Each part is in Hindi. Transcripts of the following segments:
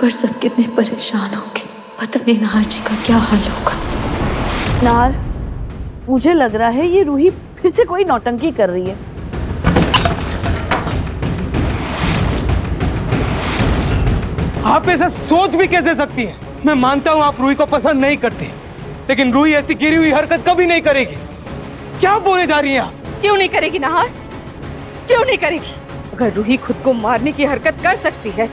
पर सब कितने परेशान होंगे। पता नहीं नाहर जी का क्या हाल होगा। नाहर, मुझे लग रहा है ये रूही फिर से कोई नौटंकी कर रही है। आप ऐसा सोच भी कैसे सकती हैं? मैं मानता हूं आप रूही को पसंद नहीं करती, लेकिन रूही ऐसी गिरी हुई हरकत कभी नहीं करेगी। क्या बोले जा रही हैं आप? क्यों नहीं करेगी नाहर? क्यों नहीं करेगी? अगर रूही खुद को मारने की हरकत कर सकती है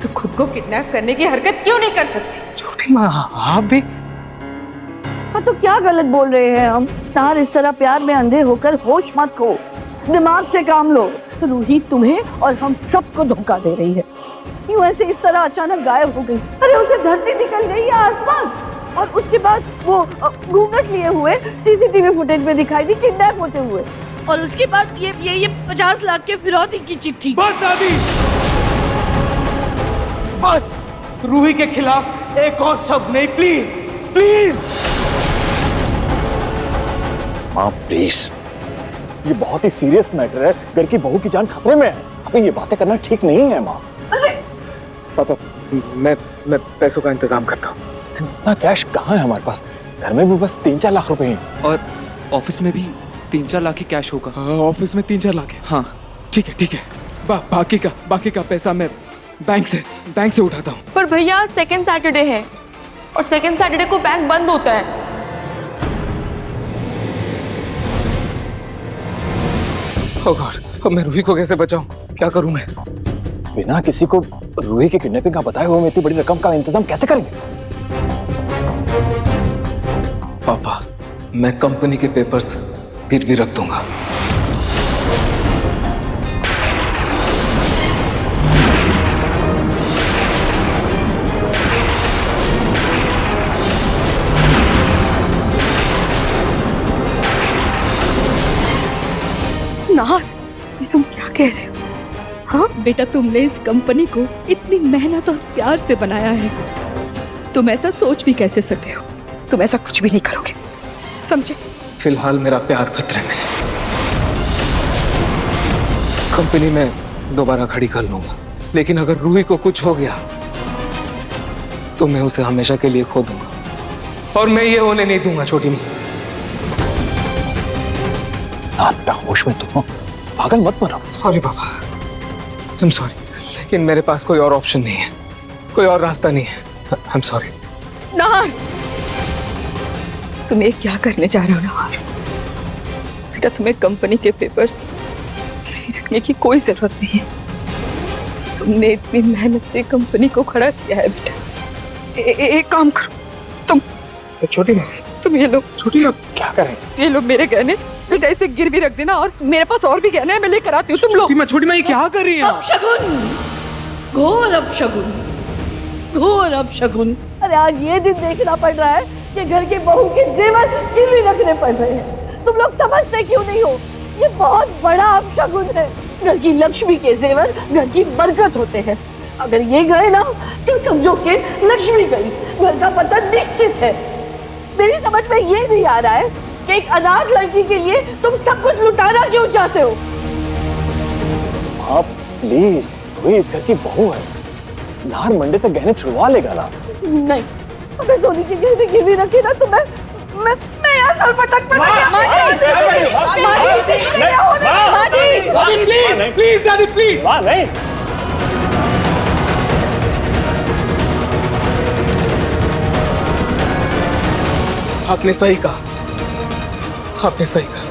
तो खुद को किडनैप करने की हरकत क्यों नहीं कर सकती? छोटी माँ, आप भी? हाँ तो क्या गलत बोल रहे हैं हम? नाहर, इस तरह प्यार में अंधे होकर होश मत खो, दिमाग से काम लो। रूही तुम्हें और हम सबको धोखा दे रही है। यूं ऐसे इस तरह अचानक गायब हो गई। अरे उसे धरती निकल गई या आसमान, और उसके बाद वो घूंघट लिए हुए सीसीटीवी फुटेज में दिखाई दी किडनैप होते हुए, और उसके बाद ये 50 लाख के फिरौती की चिट्ठी। बस दादी, बस। रूही के खिलाफ एक और शब्द नहीं, प्लीज प्लीज। माँ प्लीज, ये बहुत ही सीरियस मैटर है। घर की बहू की जान खतरे में है। अभी ये बातें करना ठीक नहीं है माँ। पापा, मैं पैसों का इंतजाम करता हूँ। इतना कैश कहाँ है हमारे पास? घर में भी बस 3-4 लाख रुपए हैं। और ऑफिस में भी 3-4 लाख ही कैश होगा। हाँ, ऑफिस में 3-4 लाख है। हाँ ठीक है। बाकी का पैसा मैं बैंक से उठाता हूँ। पर भैया सेकंड सैटरडे है और सेकंड सैटरडे को बैंक बंद होता है। ओह गॉड, अब मैं रूही को कैसे बचाऊं? क्या करूं मैं? बिना किसी को रूही की किडनैपिंग का बताए हुए हम इतनी बड़ी रकम का इंतजाम कैसे करेंगे? पापा, मैं कंपनी के पेपर्स गिरवी रख दूंगा। नाहर, ये तुम क्या कह रहे हो? हाँ बेटा, तुमने इस कंपनी को इतनी मेहनत और प्यार से बनाया है, तुम ऐसा सोच भी कैसे सकते हो? तुम ऐसा कुछ भी नहीं करोगे, समझे? फिलहाल मेरा प्यार खतरे में है। कंपनी में दोबारा खड़ी कर लूंगा, लेकिन अगर रूही को कुछ हो गया तो मैं उसे हमेशा के लिए खो दूंगा, और मैं ये होने नहीं दूंगा। छोटी माँ, बेटा होश में तुम पागल मत बनो। सॉरी पापा, आई एम सॉरी, लेकिन मेरे पास कोई और ऑप्शन नहीं है, कोई और रास्ता नहीं है। I am sorry. नाहर, तुम ये क्या करने जा रहे हो? नाहर बेटा, तुम्हें कंपनी के पेपर्स गिरवी रखने की कोई जरूरत नहीं है। तुमने इतनी मेहनत से कंपनी को खड़ा किया है बेटा। एक काम करो, तुम छोटी माँ, तुम ये लो। छोटी माँ क्या करें? ये लो मेरे गहने, बेटा इसे गिरवी रख देना, और मेरे पास और भी गहने हैं, मैं लेकर आती हूँ। तुम लो। छोटी माँ ये क्या कर रही हैं आप? अपशगुन, घोर अपशगुन, घोर अपशगुन। अरे आज ये दिन देखना पड़ रहा है कि घर की बहू के जेवर गिरवी रखने पड़ रहे हैं। तुम लोग समझते क्यों नहीं हो? ये बहुत बड़ा अपशगुन है। घर की लक्ष्मी के जेवर घर की बरकत होते हैं। अगर ये गए ना तो समझो कि लक्ष्मी गई, घर का पतन निश्चित है। मेरी समझ में ये नहीं आ रहा है कि एक अनाथ लड़की के लिए तुम सब कुछ लुटाना क्यों चाहते हो? आप प्लीज, रूही इस घर की बहू है। नाहर मंडे तक गहने छुड़वा लेगा ना। नहीं, अगर सोनी की गहने गिरवी रखी ना तो मैं यहाँ सर पटक प्लीज दादी, प्लीज। माँ नहीं। आपने सही कहा, आपने सही कहा।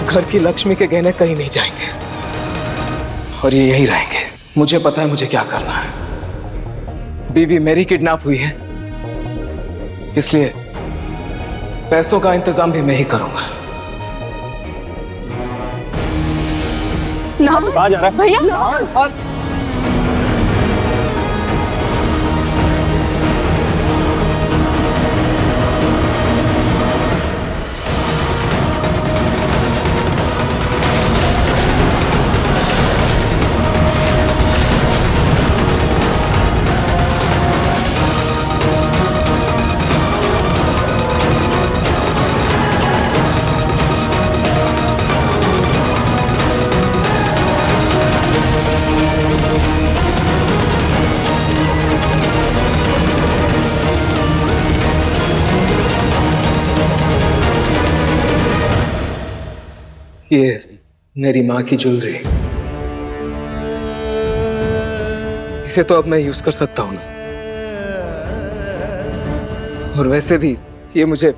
घर की लक्ष्मी के गहने कहीं नहीं जाएंगे और ये यहीं रहेंगे। मुझे पता है मुझे क्या करना है। बीवी मेरी किडनैप हुई है, इसलिए पैसों का इंतजाम भी मैं ही करूंगा। कहाँ जा रहा है भैया ये मेरी माँ की ज्वेलरी, इसे तो अब मैं यूज कर सकता हूँ ना। और वैसे भी ये मुझे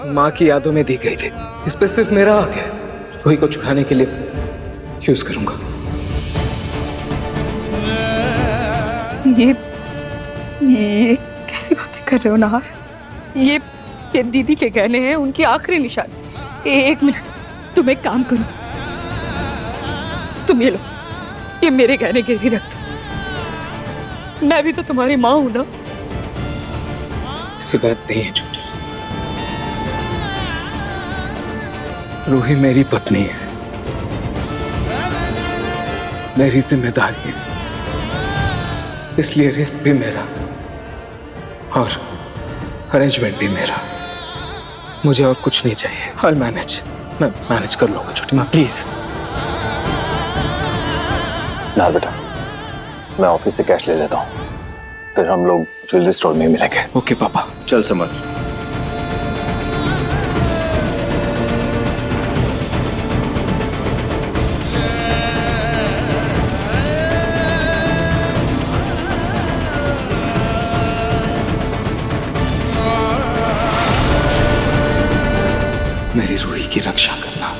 माँ की यादों में दी गई थी। इस पे सिर्फ मेरा हक है, रूही को चुराने के लिए यूज करूंगा। ये कैसी बातें कर रहे हो नाहर? ये दीदी के गहने हैं, उनकी आखिरी निशानी। एक मिनट, तुम एक काम करो, तुम ये लो, ये मेरे गहने गिरवी रख दो। मैं भी तो तुम्हारी माँ हूं ना। ऐसी बात नहीं है छोटी, रूही मेरी पत्नी है, मेरी जिम्मेदारी है, इसलिए रिस्क भी मेरा और अरेंजमेंट भी मेरा। मुझे और कुछ नहीं चाहिए। मैं मैनेज कर लूंगा छोटी माँ, प्लीज। ना बेटा, मैं ऑफिस से कैश ले लेता हूँ, फिर हम लोग ज्वेलरी स्टोर में मिलेंगे। ओके पापा। चल समर। मेरी रूही की रक्षा करना।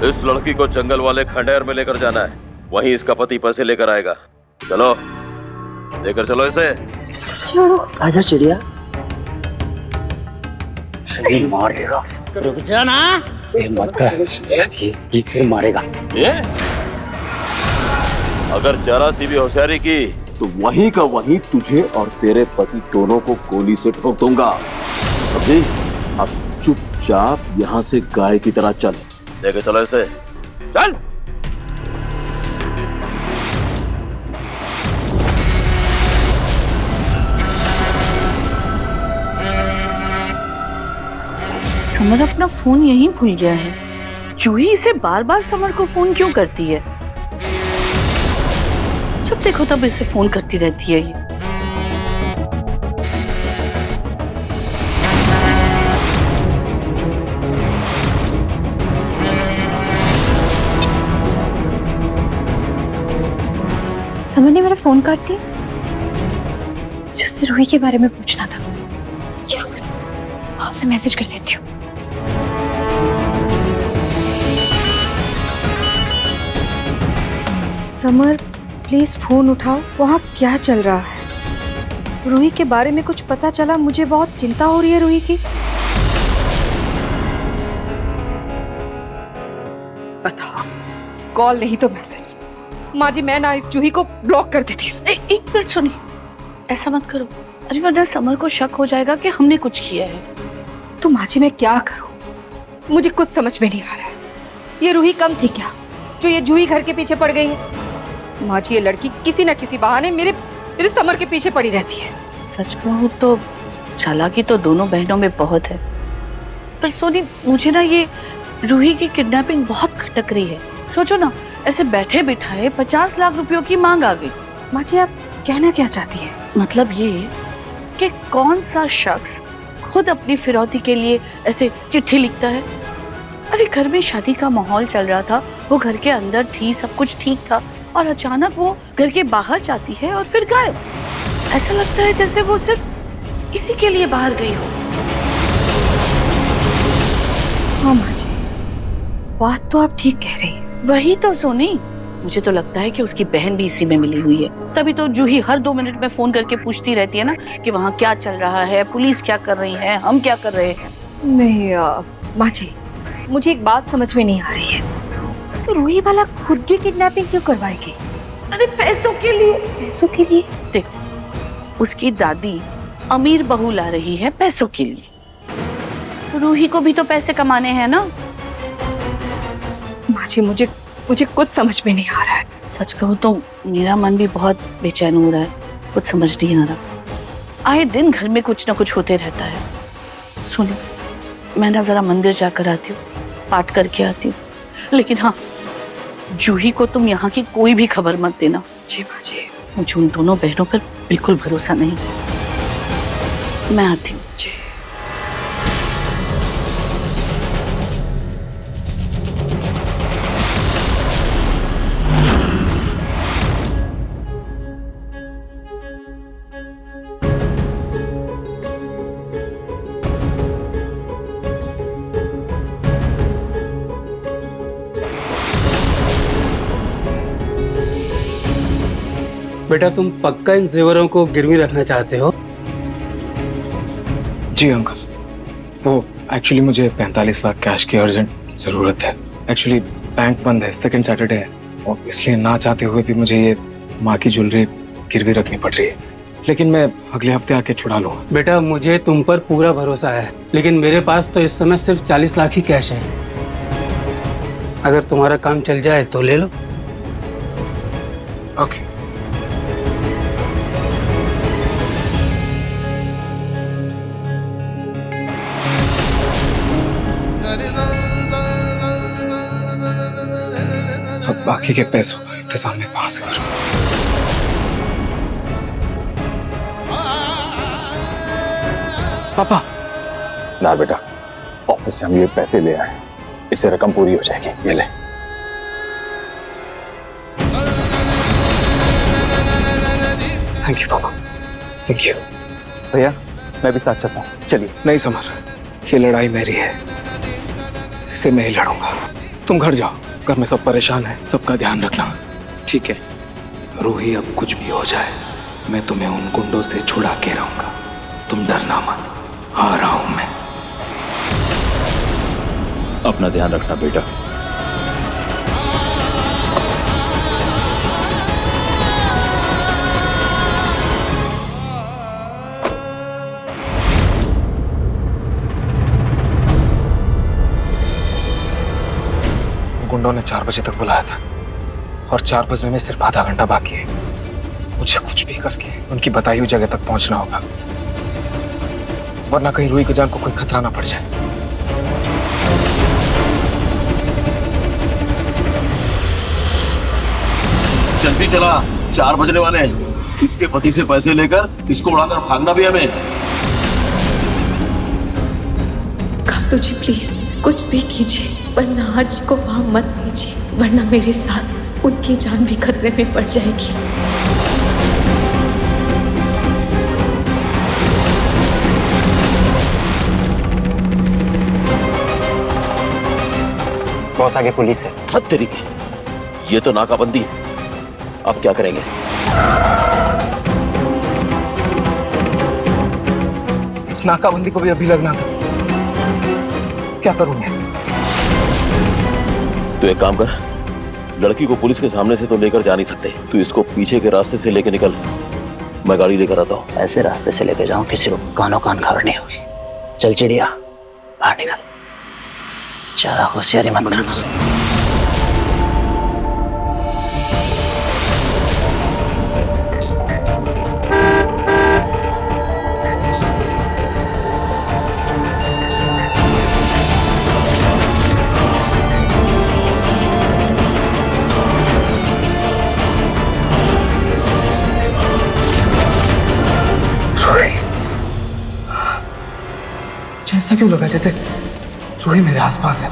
इस लड़की को जंगल वाले खंडेर में लेकर जाना है, वहीं इसका पति पैसे लेकर आएगा। चलो लेकर चलो इसे। छोड़ो। आजा चिड़िया, मार देगा। रुक जा ना, ये मत कर, ये फिर मारेगा। ये अगर जरा सी भी होशियारी की तो वहीं का वहीं तुझे और तेरे पति दोनों को गोली से ठोक दूंगा। अभी अब चुपचाप यहाँ से गाय की तरह चल, लेके चलो इसे, चल। समर अपना फोन यहीं भूल गया है। जूही इसे बार बार समर को फोन क्यों करती है? जब देखो तब इसे फोन करती रहती है ये। समर ने मेरा फोन काट दिया। मुझे उससे रूही के बारे में पूछना था। क्या करूं? आपसे मैसेज कर देती हूँ। समर प्लीज फोन उठाओ, वहाँ क्या चल रहा है? रूही के बारे में कुछ पता चला? मुझे बहुत चिंता हो रही है रूही की। बताओ, कॉल नहीं तो मैसेज। माँ जी, मैं ना इस जूही को ब्लॉक कर देती हूँ। एक मिनट सुनिए, ऐसा मत करो। अरे वरना समर को शक हो जाएगा कि हमने कुछ किया है। तो माँ जी मैं क्या करूँ? मुझे कुछ समझ में नहीं आ रहा है। ये रूही कम थी क्या जो ये जूही घर के पीछे पड़ गई है? माँ जी, ये लड़की किसी न किसी बहाने मेरे समर के पीछे पड़ी रहती है। सच कहूँ तो चालाकी तो दोनों बहनों में बहुत है, पर सोनी मुझे ना ये रूही की किडनैपिंग बहुत खटक रही है। सोचो ना, ऐसे बैठे बिठाए 50 लाख रुपयों की मांग आ गई। माँ जी, आप कहना क्या चाहती है? मतलब ये कि कौन सा शख्स खुद अपनी फिरौती के लिए ऐसे चिट्ठी लिखता है? अरे घर में शादी का माहौल चल रहा था, वो घर के अंदर थी, सब कुछ ठीक था, और अचानक वो घर के बाहर जाती है और फिर गायब। ऐसा लगता है जैसे वो सिर्फ इसी के लिए बाहर गई हो। हाँ माँ जी, बात तो आप ठीक कह रही हैं। वही तो सोनी, मुझे तो लगता है कि उसकी बहन भी इसी में मिली हुई है। तभी तो जूही हर 2 मिनट में फोन करके पूछती रहती है ना कि वहाँ क्या चल रहा है, पुलिस क्या कर रही है, हम क्या कर रहे हैं। नहीं माँ जी, मुझे एक बात समझ में नहीं आ रही है। तो रूही वाला खुद की किडनैपिंग क्यों करवाएगी? अरे पैसों के लिए। पैसों के लिए? देखो, उसकी दादी अमीर बहू ला रही है पैसों के लिए। रूही को भी तो पैसे कमाने हैं ना। माँ जी मुझे कुछ समझ में नहीं आ रहा है। सच कहूँ तो मेरा मन भी बहुत बेचैन हो रहा है, कुछ समझ नहीं आ रहा। आए दिन घर में कुछ ना कुछ होते रहता है। सुनो, मैं ना जरा मंदिर जाकर आती हूँ, पाठ करके आती हूँ। लेकिन हाँ, जूही को तुम यहाँ की कोई भी खबर मत देना। जी माँ जी। मुझे उन दोनों बहनों पर बिल्कुल भरोसा नहीं। मैं आती हूँ। जी। बेटा तुम पक्का इन जेवरों को गिरवी रखना चाहते हो? जी अंकल, वो एक्चुअली मुझे 45 लाख कैश की अर्जेंट जरूरत है। एक्चुअली बैंक बंद है, सेकंड सैटरडे है, और इसलिए ना चाहते हुए भी मुझे ये माँ की ज्वेलरी गिरवी रखनी पड़ रही है। लेकिन मैं अगले हफ्ते आके छुड़ा लूंगा। बेटा मुझे तुम पर पूरा भरोसा है, लेकिन मेरे पास तो इस समय सिर्फ 40 लाख ही कैश है। अगर तुम्हारा काम चल जाए तो ले लो। ओके। अब बाकी के पैसों का इंतजाम मैं कहां से करूं? पापा। ना बेटा, ऑफिस से हम ये पैसे ले आए, इससे रकम पूरी हो जाएगी। ये ले। थैंक यू पापा, थैंक यू। भैया मैं भी साथ चलता हूँ, चलिए। नहीं समर, ये लड़ाई मेरी है, इसे मैं ही लड़ूंगा। तुम घर जाओ, घर में सब परेशान है, सबका ध्यान रखना। ठीक है। रूही, अब कुछ भी हो जाए मैं तुम्हें उन गुंडों से छुड़ा के रहूंगा। तुम डरना मत, आ रहा हूं मैं। अपना ध्यान रखना बेटा। गुंडों ने 4 बजे तक बुलाया था और 4 बजने में सिर्फ आधा घंटा बाकी है। मुझे कुछ भी करके उनकी बताई हुई जगह तक पहुंचना होगा, वरना कहीं रूही की जान को कोई खतरा ना पड़ जाए। जल्दी चला, 4 बजने वाले हैं। इसके पति से पैसे लेकर इसको उड़ाकर भागना भी हमें। काटो जी प्लीज कुछ भी कीजिए, वरना आज को वहां मत कीजिए, वरना मेरे साथ उनकी जान भी खतरे में पड़ जाएगी। बॉस आगे पुलिस है। हद तरीके, ये तो नाकाबंदी है। अब क्या करेंगे? इस नाकाबंदी को भी अभी लगना था। क्या करूं मैं? तो एक काम कर, लड़की को पुलिस के सामने से तो लेकर जा नहीं सकते, तू इसको पीछे के रास्ते से लेकर निकल, मैं गाड़ी लेकर आता हूँ। ऐसे रास्ते से लेके जाऊं किसी को कानों कान खबर नहीं होगी। चल चिड़िया बाहर निकल, ज्यादा होशियारी मत करना। ऐसा क्यों लगा जैसे रूही मेरे आसपास है?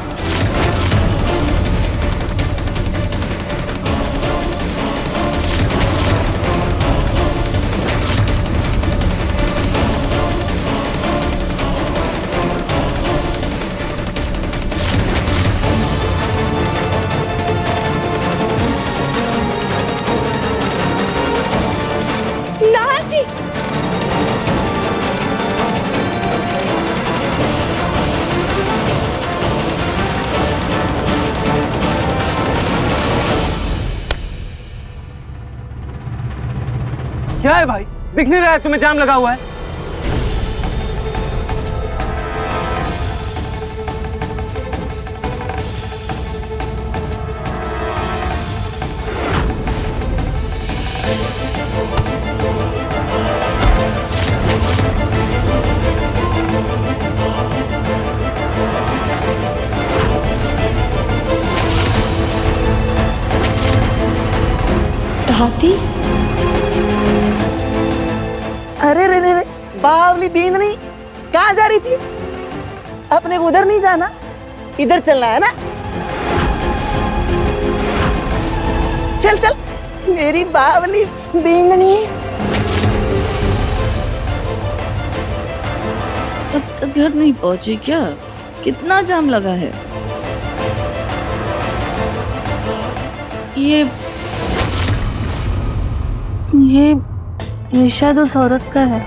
क्या है भाई, दिख नहीं रहा है तुम्हें? जाम लगा हुआ है। भाती? अरे रे रे रे, बावली बींदनी, कहाँ जा रही थी? अपने को उधर नहीं जाना, इधर चलना है ना? चल चल मेरी बावली बींदनी। अब तक घर नहीं पहुंची क्या? कितना जाम लगा है? ये शायद उस औरत का है।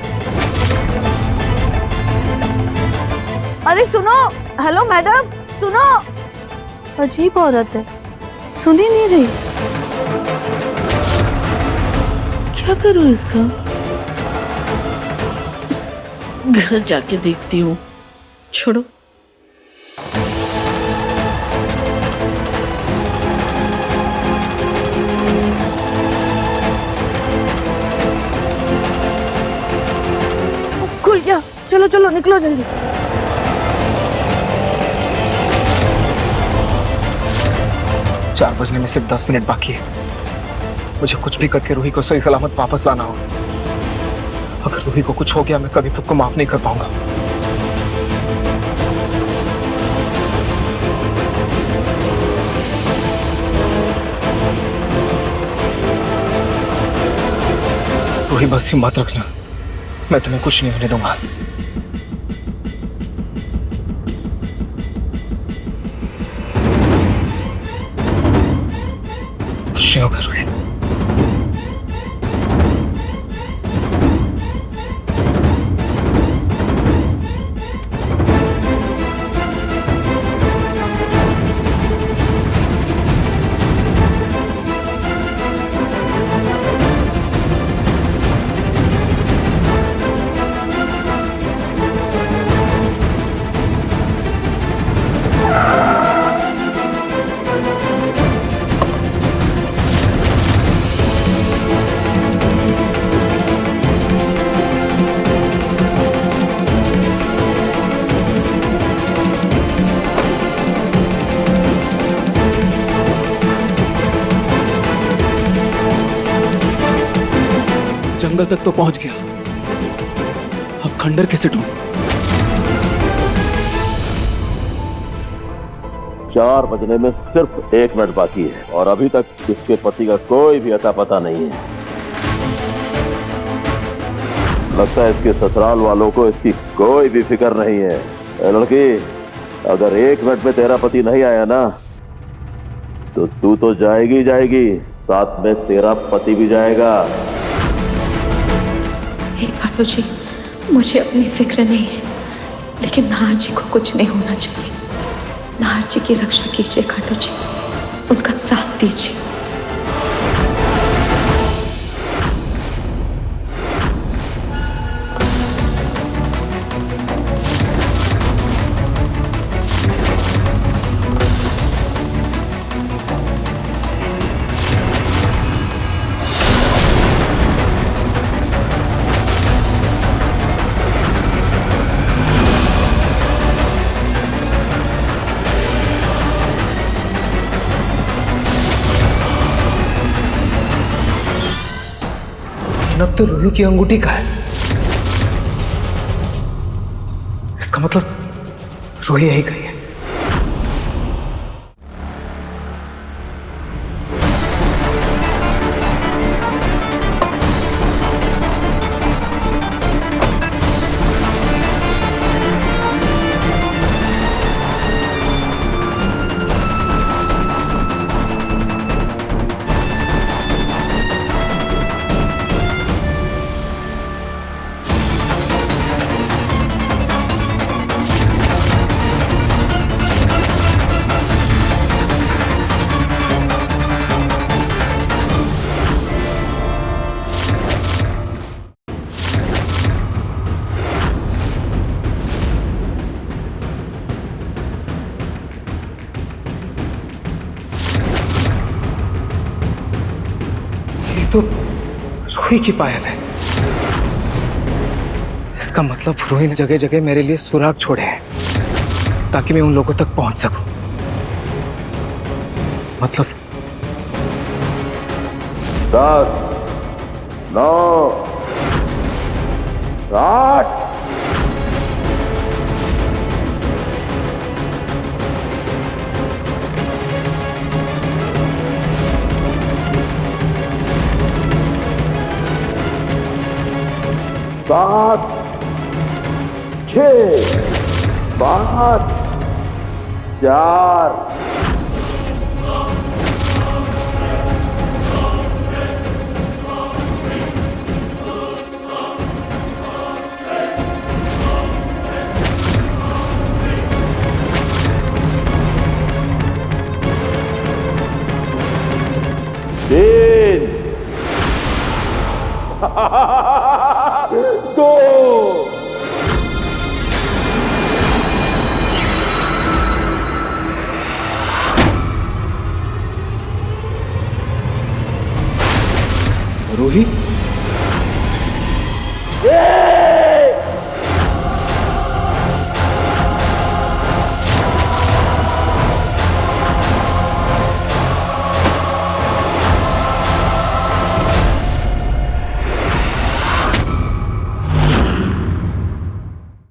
अरे सुनो, हेलो मैडम, सुनो। अजीब औरत है, सुन ही नहीं रही। क्या करूं इसका? घर जाके देखती हूँ। छोड़ो। खुल गया, चलो चलो निकलो जल्दी। चार बजने में सिर्फ 10 मिनट बाकी है। मुझे कुछ भी करके रूही को सही सलामत वापस लाना होगा। अगर रूही को कुछ हो गया, मैं कभी खुद को माफ नहीं कर पाऊंगा। रूही बस हिम्मत रखना, मैं तुम्हें कुछ नहीं होने दूंगा। कुछ नहीं होगा रूही। जंगल तक तो पहुंच गया, अब खंडर कैसे ढूंढूं? 4 बजने में सिर्फ 1 मिनट बाकी है और अभी तक इसके पति का कोई भी अता पता नहीं है। लगता है इसके ससुराल वालों को इसकी कोई भी फिक्र नहीं है। ए लड़की, अगर 1 मिनट में तेरा पति नहीं आया ना, तो तू तो जाएगी जाएगी, साथ में तेरा पति भी जाएगा। खाटू जी, मुझे अपनी फिक्र नहीं है, लेकिन नाहर जी को कुछ नहीं होना चाहिए। नाहर जी की रक्षा कीजिए खाटू जी, उनका साथ दीजिए। अब तो रूही की अंगूठी का है। इसका मतलब रूही यही गई है। तो रूही की पायल है। इसका मतलब रूही ने जगह जगह मेरे लिए सुराग छोड़े हैं ताकि मैं उन लोगों तक पहुंच सकूं। 10, 9, 8। सात, 6, 5, 4